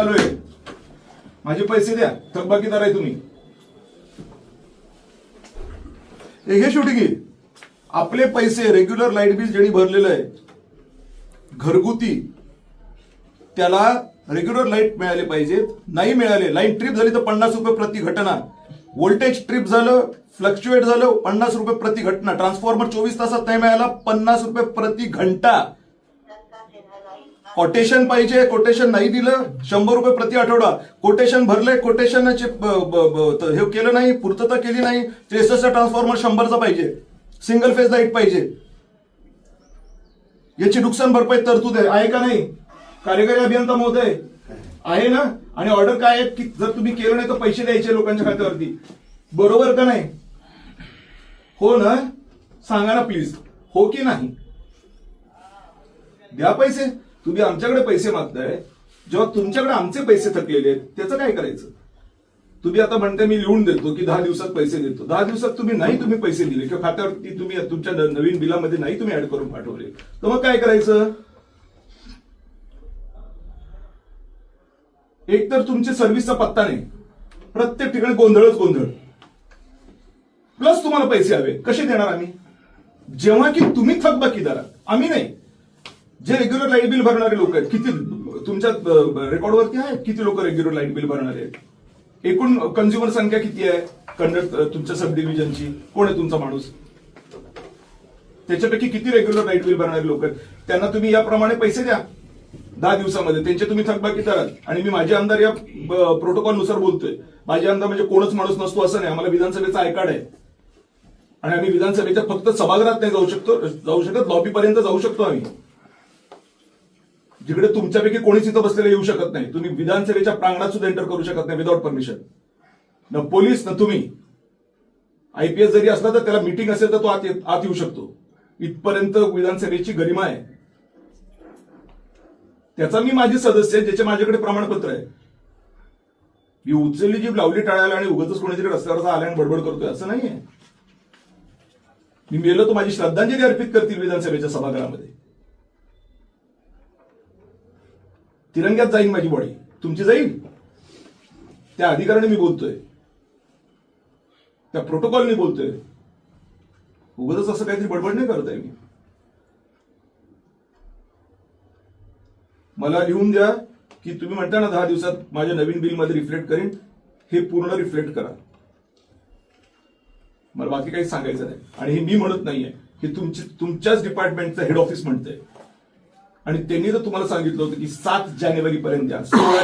चालू आहे, माझे पैसे द्या, थकबाकीदार आहे तुम्ही. हे शूटिंग आहे. आपले पैसे रेग्युलर लाईट बिल ज्यांनी भरलेलं आहे घरगुती, त्याला रेग्युलर लाईट मिळाले पाहिजेत. नाही मिळाले, लाईन ट्रिप झाली तर 50 रुपये प्रति घटना. व्होल्टेज ट्रिप झालं, फ्लक्च्युएट झालं, 50 रुपये प्रति घटना. ट्रान्सफॉर्मर 24 तासात नाही मिळाला, 50 रुपये प्रति घंटा. कोटेशन पाहिजे, कोटेशन नाही दिलं 100 रुपये प्रति आठवडा. कोटेशन भरले, कोटेशनचे हे केलं नाही, पूर्तता केली नाही, 63 ट्रान्सफॉर्मर 100चा पाहिजे. सिंगल फेज लाईट पाहिजे. याची नुकसान भरपाई तरतूद आहे का नाही? कार्यकारी अभियंता महोदय आहे ना? आणि ऑर्डर काय आहे की जर तुम्ही केलं नाही तर पैसे द्यायचे लोकांच्या खात्यावरती, बरोबर का नाही? हो ना? सांगा ना प्लीज, हो की नाही? द्या पैसे. तुम्ही आमच्याकडे पैसे मागताय, जेव्हा तुमच्याकडे आमचे पैसे थकलेले आहेत त्याचं काय करायचं? तुम्ही आता म्हणताय मी लिहून देतो की 10 दिवसात पैसे देतो. 10 दिवसात तुम्ही पैसे दिले किंवा खात्यावरती तुम्ही तुमच्या नवीन बिलामध्ये नाही तुम्ही ऍड करून पाठवले, तर मग काय करायचं? एक तर तुमच्या सर्व्हिसचा पत्ता नाही, प्रत्येक ठिकाणी गोंधळच गोंधळ, प्लस तुम्हाला पैसे हवे. कसे देणार आम्ही? जेव्हा की तुम्ही थकबाकीदार, आम्ही नाही. जे रेग्युलर लाईट बिल भरणारे लोक आहेत, किती तुमच्या रेकॉर्डवरती आहे किती लोक रेग्युलर लाईट बिल भरणारे आहेत? एकूण कन्झ्युमर संख्या किती आहे तुमच्या सब डिव्हिजनची? कोण आहे तुमचा माणूस? त्याच्यापैकी किती रेग्युलर लाईट बिल भरणारे लोक आहेत? त्यांना तुम्ही याप्रमाणे पैसे द्या 10 दिवसामध्ये. त्यांचे तुम्ही थकबाकीदार आहात. आणि मी माझे आमदार या प्रोटोकॉलनुसार बोलतोय. माझे आमदार म्हणजे कोणच माणूस नसतो असं नाही. आम्हाला विधानसभेचा आयकार्ड आहे आणि आम्ही विधानसभेच्या फक्त सभागृहात नाही जाऊ शकत, लॉबीपर्यंत जाऊ शकतो आम्ही. जिकडे तुमच्यापैकी कोणीच इथं बसलेलं येऊ शकत नाही. तुम्ही विधानसभेच्या प्रांगणात सुद्धा एंटर करू शकत नाही विदाउट परमिशन. न पोलीस न तुम्ही. आयपीएस जरी असला तर त्याला मीटिंग असेल तर तो आत येऊ शकतो. इथपर्यंत विधानसभेची गरिमा आहे. त्याचा मी माझे सदस्य ज्याचे माझ्याकडे प्रमाणपत्र आहे. मी उचलली जी लावली टाळायला आणि उगाच कोणीतरी रस्त्यावर आल्या आणि बडबड करतोय असं नाहीये. मी मेलो तो माझी श्रद्धांजली अर्पित करतील विधानसभेच्या सभागृहामध्ये. तिरंग्यात जाईल माझी बॉडी, तुमची जाईल. त्या अधिकाराने मी बोलतोय, त्या प्रोटोकॉलने बोलतोय. उगाच असं काहीतरी बडबड नाही करत आहे मी. मला लिहून द्या की तुम्ही म्हणता ना 10 दिवसात माझ्या नवीन बिलमध्ये रिफ्लेक्ट करीन, हे पूर्ण रिफ्लेक्ट करा. मला बाकी काही सांगायचं नाही. आणि हे मी म्हणत नाहीये, हे तुमच्याच डिपार्टमेंटचं हेड ऑफिस म्हणतंय. आणि त्यांनी तर तुम्हाला सांगितलं होतं की 7 जानेवारी पर्यंत द्या. 16